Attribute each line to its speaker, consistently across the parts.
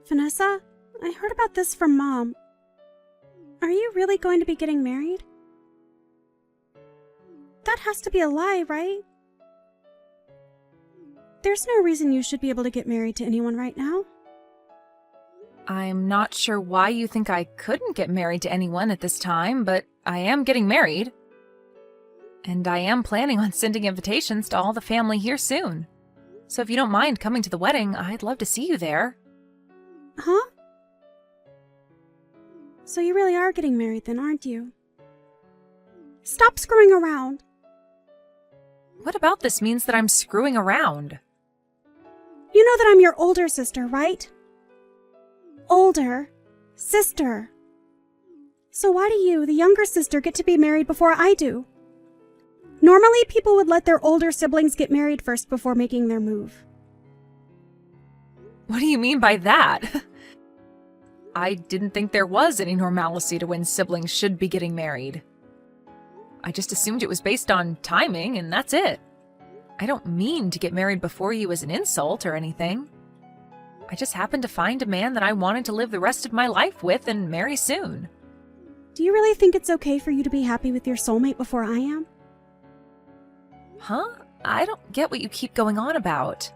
Speaker 1: Vanessa, I heard about this from Mom. Are you really going to be getting married? That has to be a lie, right? There's no reason you should be able to get married to anyone right now.
Speaker 2: I'm not sure why you think I couldn't get married to anyone at this time, but I am getting married. And I am planning on sending invitations to all the family here soon. So if you don't mind coming to the wedding, I'd love to see you there.
Speaker 1: Huh? So you really are getting married then, aren't you? Stop screwing around.
Speaker 2: What about this means that I'm screwing around?
Speaker 1: You know that I'm your older sister, right? Older sister. So why do you, the younger sister, get to be married before I do? Normally, people would let their older siblings get married first before making their move.
Speaker 2: What do you mean by that? I didn't think there was any normalcy to when siblings should be getting married. I just assumed it was based on timing, and that's it. I don't mean to get married before you as an insult or anything. I just happened to find a man that I wanted to live the rest of my life with and marry soon.
Speaker 1: Do you really think it's okay for you to be happy with your soulmate before I am?
Speaker 2: Huh? I don't get what you keep going on about.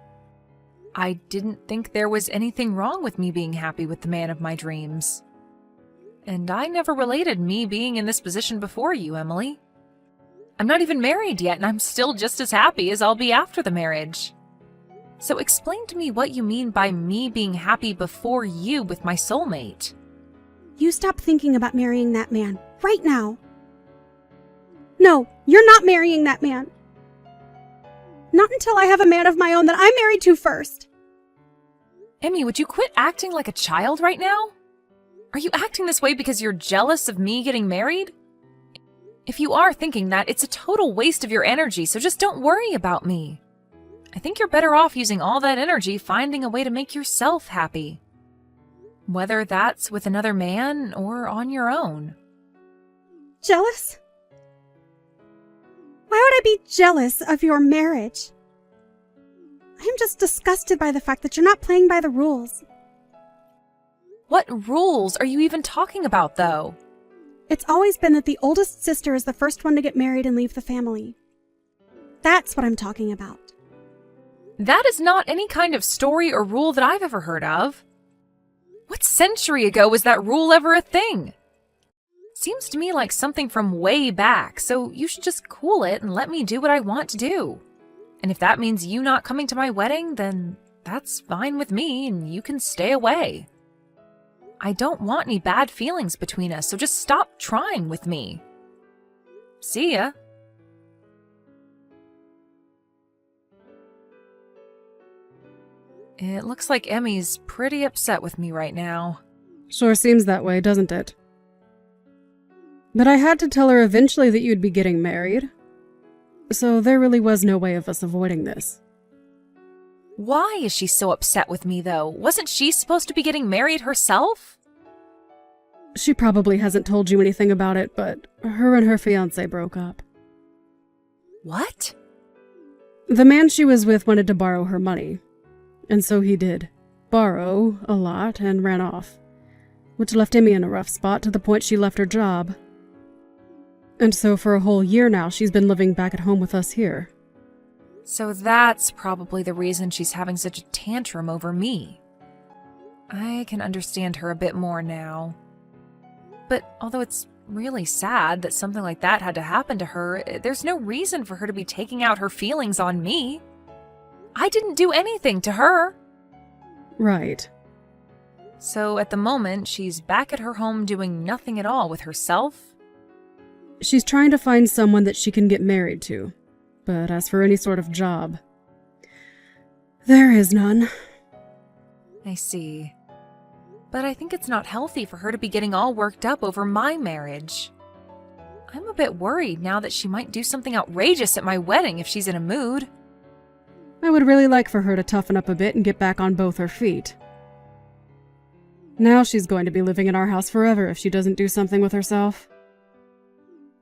Speaker 2: I didn't think there was anything wrong with me being happy with the man of my dreams. And I never related me being in this position before you, Emily. I'm not even married yet, and I'm still just as happy as I'll be after the marriage. So explain to me what you mean by me being happy before you with my soulmate.
Speaker 1: You stop thinking about marrying that man right now. No, you're not marrying that man. Not until I have a man of my own that I'm married to first.
Speaker 2: Emmy, would you quit acting like a child right now? Are you acting this way because you're jealous of me getting married? If you are thinking that, it's a total waste of your energy, so just don't worry about me. I think you're better off using all that energy finding a way to make yourself happy. Whether that's with another man or on your own.
Speaker 1: Jealous? Why would I be jealous of your marriage? I'm just disgusted by the fact that you're not playing by the rules.
Speaker 2: What rules are you even talking about, though?
Speaker 1: It's always been that the oldest sister is the first one to get married and leave the family. That's what I'm talking about.
Speaker 2: That is not any kind of story or rule that I've ever heard of. What century ago was that rule ever a thing? Seems to me like something from way back, so you should just cool it and let me do what I want to do. And if that means you not coming to my wedding, then that's fine with me and you can stay away. I don't want any bad feelings between us, so just stop trying with me. See ya. It looks like Emmy's pretty upset with me right now.
Speaker 3: Sure seems that way, doesn't it? But I had to tell her eventually that you'd be getting married. So there really was no way of us avoiding this.
Speaker 2: Why is she so upset with me, though? Wasn't she supposed to be getting married herself?
Speaker 3: She probably hasn't told you anything about it, but her and her fiancé broke up.
Speaker 2: What?
Speaker 3: The man she was with wanted to borrow her money. And so he did. Borrow a lot and ran off. Which left Emmy in a rough spot to the point she left her job. And so for a whole year now, she's been living back at home with us here.
Speaker 2: So that's probably the reason she's having such a tantrum over me. I can understand her a bit more now. But although it's really sad that something like that had to happen to her, there's no reason for her to be taking out her feelings on me. I didn't do anything to her.
Speaker 3: Right.
Speaker 2: So at the moment, she's back at her home doing nothing at all with herself.
Speaker 3: She's trying to find someone that she can get married to. But as for any sort of job, there is none.
Speaker 2: I see. But I think it's not healthy for her to be getting all worked up over my marriage. I'm a bit worried now that she might do something outrageous at my wedding if she's in a mood.
Speaker 3: I would really like for her to toughen up a bit and get back on both her feet. Now she's going to be living in our house forever if she doesn't do something with herself.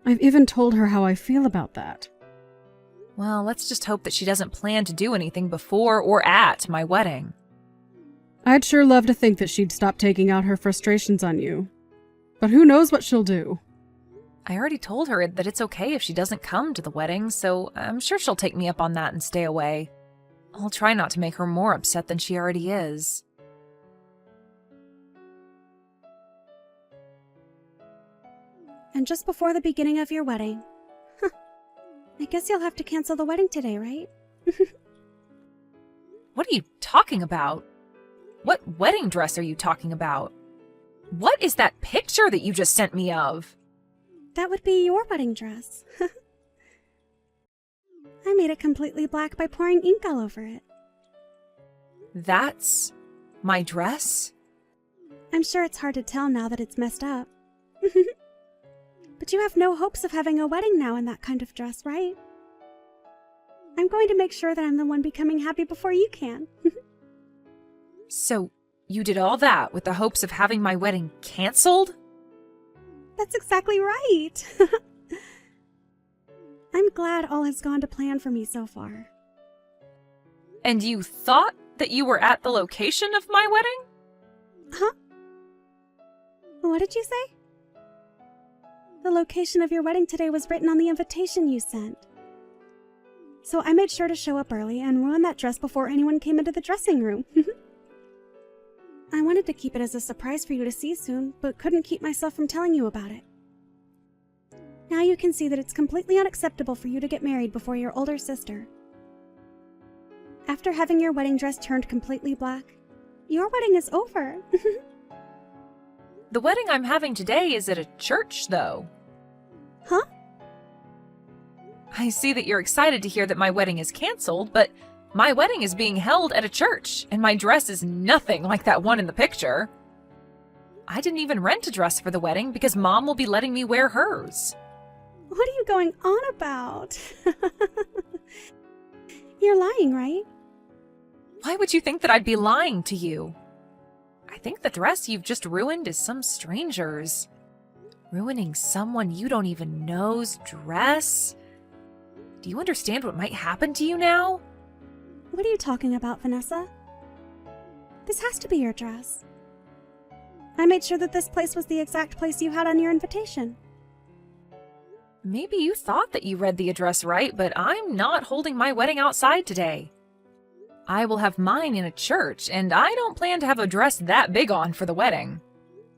Speaker 3: I've even told her how I feel about that.
Speaker 2: Well, let's just hope that she doesn't plan to do anything before or at my wedding.
Speaker 3: I'd sure love to think that she'd stop taking out her frustrations on you. But who knows what she'll do?
Speaker 2: I already told her that it's okay if she doesn't come to the wedding, so I'm sure she'll take me up on that and stay away. I'll try not to make her more upset than she already is.
Speaker 1: And just before the beginning of your wedding. I guess you'll have to cancel the wedding today, right?
Speaker 2: What are you talking about? What wedding dress are you talking about? What is that picture that you just sent me of?
Speaker 1: That would be your wedding dress. I made it completely black by pouring ink all over it.
Speaker 2: That's my dress?
Speaker 1: I'm sure it's hard to tell now that it's messed up. But you have no hopes of having a wedding now in that kind of dress, right? I'm going to make sure that I'm the one becoming happy before you can.
Speaker 2: So, you did all that with the hopes of having my wedding canceled?
Speaker 1: That's exactly right. I'm glad all has gone to plan for me so far.
Speaker 2: And you thought that you were at the location of my wedding?
Speaker 1: Huh? What did you say? The location of your wedding today was written on the invitation you sent. So I made sure to show up early and ruin that dress before anyone came into the dressing room. I wanted to keep it as a surprise for you to see soon, but couldn't keep myself from telling you about it. Now you can see that it's completely unacceptable for you to get married before your older sister. After having your wedding dress turned completely black, your wedding is over.
Speaker 2: The wedding I'm having today is at a church, though.
Speaker 1: Huh?
Speaker 2: I see that you're excited to hear that my wedding is canceled, but my wedding is being held at a church, and my dress is nothing like that one in the picture. I didn't even rent a dress for the wedding because Mom will be letting me wear hers.
Speaker 1: What are you going on about? You're lying, right?
Speaker 2: Why would you think that I'd be lying to you? I think the dress you've just ruined is some stranger's. Ruining someone you don't even know's dress? Do you understand what might happen to you now?
Speaker 1: What are you talking about, Vanessa? This has to be your dress. I made sure that this place was the exact place you had on your invitation.
Speaker 2: Maybe you thought that you read the address right, but I'm not holding my wedding outside today. I will have mine in a church, and I don't plan to have a dress that big on for the wedding.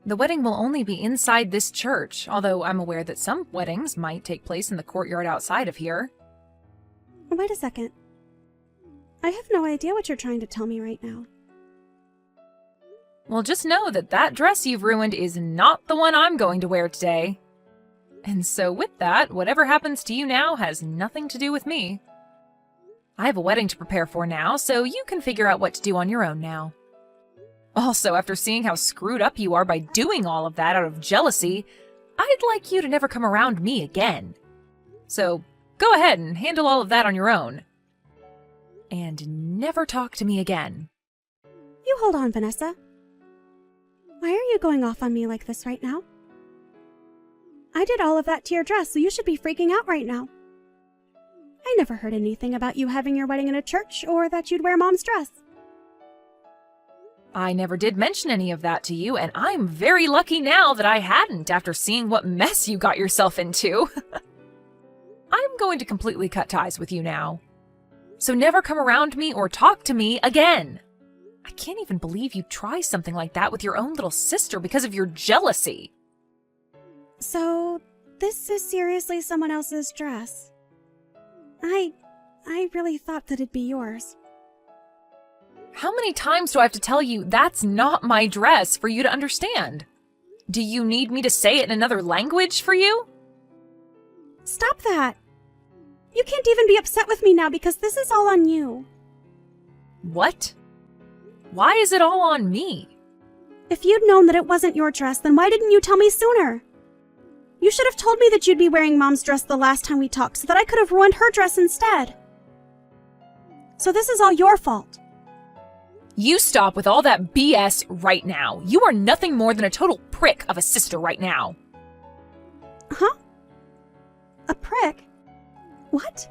Speaker 2: The wedding will only be inside this church, although I'm aware that some weddings might take place in the courtyard outside of here.
Speaker 1: Wait a second. I have no idea what you're trying to tell me right now.
Speaker 2: Well, just know that that dress you've ruined is not the one I'm going to wear today. And so with that, whatever happens to you now has nothing to do with me. I have a wedding to prepare for now, so you can figure out what to do on your own now. Also, after seeing how screwed up you are by doing all of that out of jealousy, I'd like you to never come around me again. So, go ahead and handle all of that on your own. And never talk to me again.
Speaker 1: You hold on, Vanessa. Why are you going off on me like this right now? I did all of that to your dress, so you should be freaking out right now. I never heard anything about you having your wedding in a church or that you'd wear Mom's dress.
Speaker 2: I never did mention any of that to you, and I'm very lucky now that I hadn't after seeing what mess you got yourself into. I'm going to completely cut ties with you now. So never come around me or talk to me again. I can't even believe you'd try something like that with your own little sister because of your jealousy.
Speaker 1: So, this is seriously someone else's dress. I really thought that it'd be yours.
Speaker 2: How many times do I have to tell you that's not my dress for you to understand? Do you need me to say it in another language for you?
Speaker 1: Stop that! You can't even be upset with me now because this is all on you.
Speaker 2: What? Why is it all on me?
Speaker 1: If you'd known that it wasn't your dress, then why didn't you tell me sooner? You should have told me that you'd be wearing Mom's dress the last time we talked so that I could have ruined her dress instead. So this is all your fault.
Speaker 2: You stop with all that BS right now. You are nothing more than a total prick of a sister right now.
Speaker 1: Huh? A prick? What?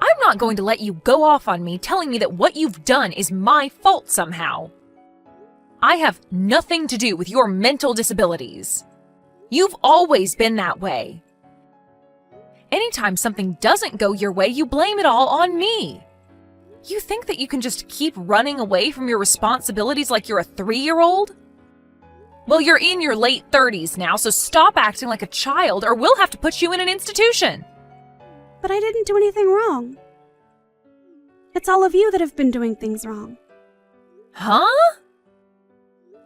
Speaker 2: I'm I'm not going to let you go off on me telling me that what you've done is my fault somehow. I have nothing to do with your mental disabilities. You've always been that way. Anytime something doesn't go your way, you blame it all on me. You think that you can just keep running away from your responsibilities like you're a 3-year-old? Well, you're in your late 30s now, so stop acting like a child or we'll have to put you in an institution.
Speaker 1: But I didn't do anything wrong. It's all of you that have been doing things wrong.
Speaker 2: Huh?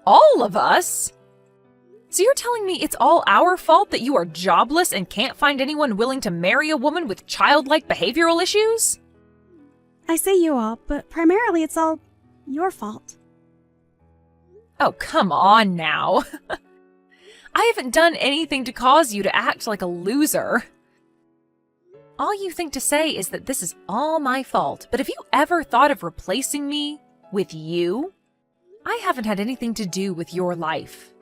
Speaker 2: All of us? So you're telling me it's all our fault that you are jobless and can't find anyone willing to marry a woman with childlike behavioral issues?
Speaker 1: I say you all, but primarily it's all your fault.
Speaker 2: Oh, come on now. I haven't done anything to cause you to act like a loser. All you think to say is that this is all my fault, but have you ever thought of replacing me with you? I haven't had anything to do with your life.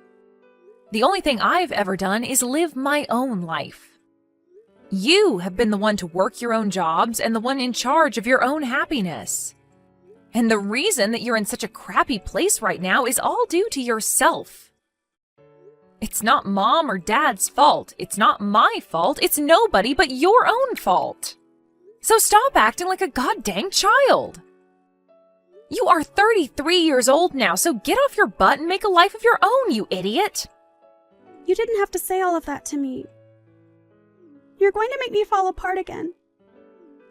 Speaker 2: The only thing I've ever done is live my own life. You have been the one to work your own jobs and the one in charge of your own happiness. And the reason that you're in such a crappy place right now is all due to yourself. It's not mom or dad's fault. It's not my fault. It's nobody but your own fault. So stop acting like a goddamn child. You are 33 years old now, so get off your butt and make a life of your own, you idiot.
Speaker 1: You didn't have to say all of that to me. You're going to make me fall apart again.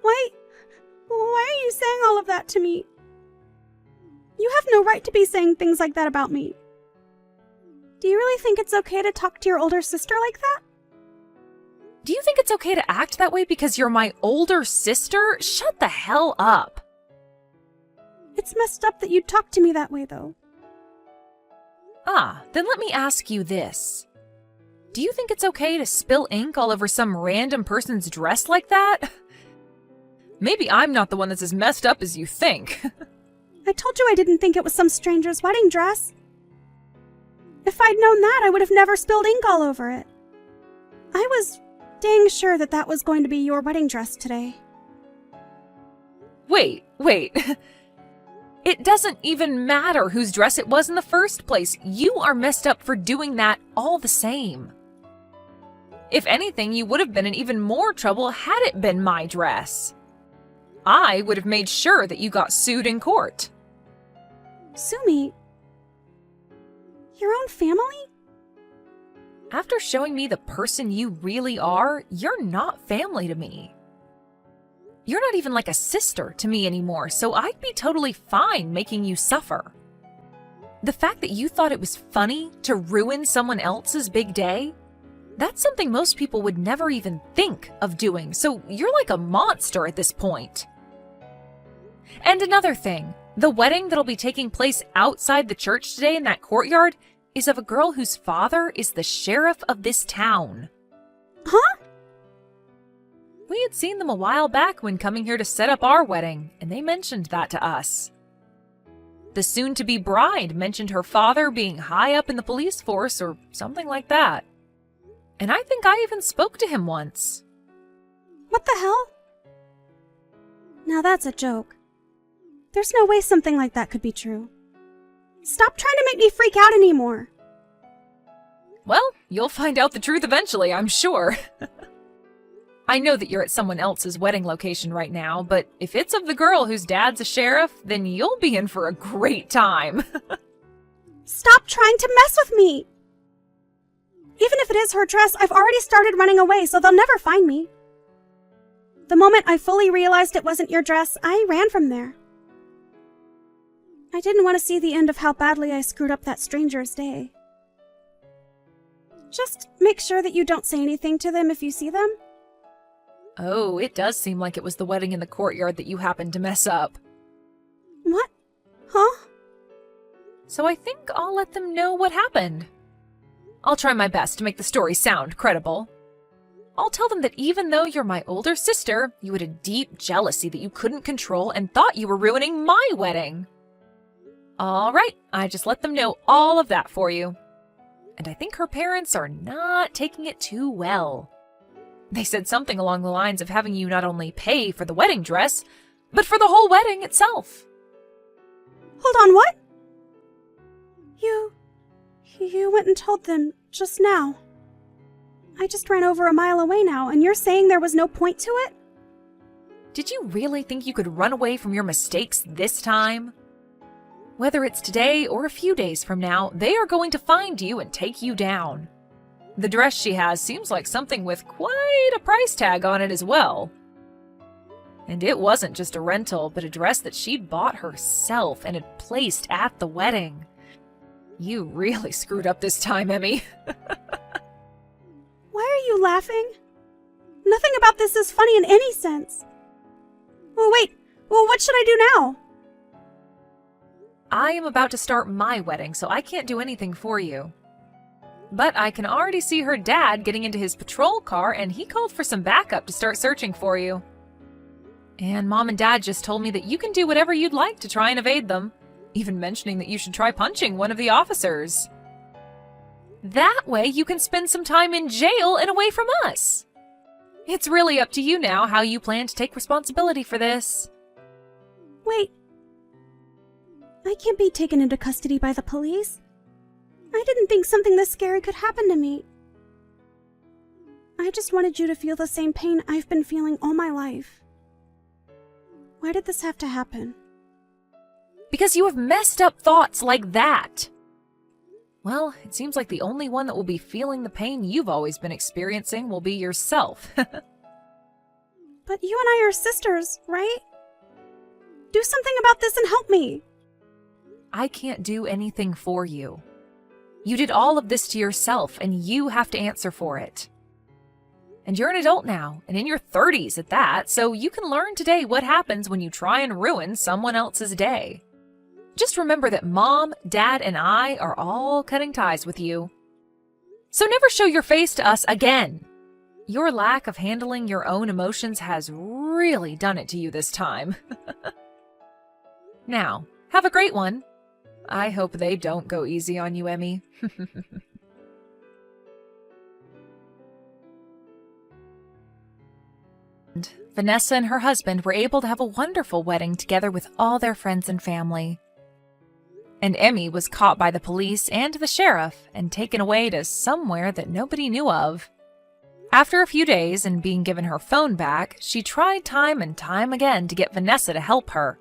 Speaker 1: Why are you saying all of that to me? You have no right to be saying things like that about me. Do you really think it's okay to talk to your older sister like that?
Speaker 2: Do you think it's okay to act that way because you're my older sister? Shut the hell up.
Speaker 1: It's messed up that you talk to me that way, though.
Speaker 2: Then let me ask you this. Do you think it's okay to spill ink all over some random person's dress like that? Maybe I'm not the one that's as messed up as you think.
Speaker 1: I told you I didn't think it was some stranger's wedding dress. If I'd known that, I would have never spilled ink all over it. I was dang sure that that was going to be your wedding dress today.
Speaker 2: Wait. It doesn't even matter whose dress it was in the first place. You are messed up for doing that all the same. If anything, you would have been in even more trouble had it been my dress. I would have made sure that you got sued in court.
Speaker 1: Sue me? Your own family?
Speaker 2: After showing me the person you really are, you're not family to me. You're not even like a sister to me anymore, so I'd be totally fine making you suffer. The fact that you thought it was funny to ruin someone else's big day, that's something most people would never even think of doing, so you're like a monster at this point. And another thing, the wedding that'll be taking place outside the church today in that courtyard is of a girl whose father is the sheriff of this town.
Speaker 1: Huh?
Speaker 2: We had seen them a while back when coming here to set up our wedding, and they mentioned that to us. The soon-to-be bride mentioned her father being high up in the police force or something like that. And I think I even spoke to him once.
Speaker 1: What the hell? Now that's a joke. There's no way something like that could be true. Stop trying to make me freak out anymore.
Speaker 2: Well, you'll find out the truth eventually, I'm sure. I know that you're at someone else's wedding location right now, but if it's of the girl whose dad's a sheriff, then you'll be in for a great time.
Speaker 1: Stop trying to mess with me! Even if it is her dress, I've already started running away, so they'll never find me. The moment I fully realized it wasn't your dress, I ran from there. I didn't want to see the end of how badly I screwed up that stranger's day. Just make sure that you don't say anything to them if you see them.
Speaker 2: Oh, it does seem like it was the wedding in the courtyard that you happened to mess up.
Speaker 1: What? Huh?
Speaker 2: So I think I'll let them know what happened. I'll try my best to make the story sound credible. I'll tell them that even though you're my older sister, you had a deep jealousy that you couldn't control and thought you were ruining my wedding. All right, I just let them know all of that for you. And I think her parents are not taking it too well. They said something along the lines of having you not only pay for the wedding dress, but for the whole wedding itself.
Speaker 1: Hold on, what? You went and told them just now. I just ran over a mile away now, and you're saying there was no point to it?
Speaker 2: Did you really think you could run away from your mistakes this time? Whether it's today or a few days from now, they are going to find you and take you down. The dress she has seems like something with quite a price tag on it as well. And it wasn't just a rental, but a dress that she'd bought herself and had placed at the wedding. You really screwed up this time, Emmy.
Speaker 1: Why are you laughing? Nothing about this is funny in any sense. Well, wait. Well, what should I do now?
Speaker 2: I am about to start my wedding, so I can't do anything for you. But I can already see her dad getting into his patrol car, and he called for some backup to start searching for you. And Mom and Dad just told me that you can do whatever you'd like to try and evade them, even mentioning that you should try punching one of the officers. That way you can spend some time in jail and away from us. It's really up to you now how you plan to take responsibility for this.
Speaker 1: Wait. I can't be taken into custody by the police. I didn't think something this scary could happen to me. I just wanted you to feel the same pain I've been feeling all my life. Why did this have to happen?
Speaker 2: Because you have messed up thoughts like that. Well, it seems like the only one that will be feeling the pain you've always been experiencing will be yourself.
Speaker 1: But you and I are sisters, right? Do something about this and help me.
Speaker 2: I can't do anything for you. You did all of this to yourself, and you have to answer for it. And you're an adult now, and in your 30s at that, so you can learn today what happens when you try and ruin someone else's day. Just remember that Mom, Dad, and I are all cutting ties with you. So never show your face to us again. Your lack of handling your own emotions has really done it to you this time. Now, have a great one. I hope they don't go easy on you, Emmy. Vanessa and her husband were able to have a wonderful wedding together with all their friends and family. And Emmy was caught by the police and the sheriff and taken away to somewhere that nobody knew of. After a few days and being given her phone back, she tried time and time again to get Vanessa to help her.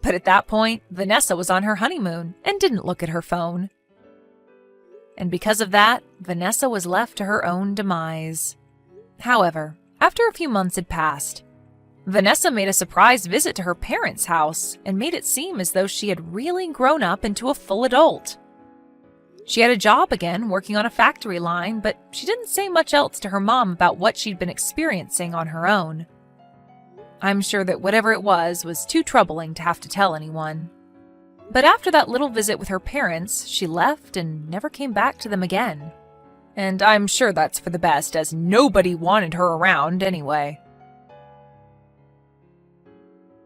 Speaker 2: But at that point, Vanessa was on her honeymoon and didn't look at her phone. And because of that, Vanessa was left to her own demise. However, after a few months had passed, Vanessa made a surprise visit to her parents' house and made it seem as though she had really grown up into a full adult. She had a job again, working on a factory line, but she didn't say much else to her mom about what she'd been experiencing on her own. I'm sure that whatever it was too troubling to have to tell anyone. But after that little visit with her parents, she left and never came back to them again. And I'm sure that's for the best, as nobody wanted her around anyway.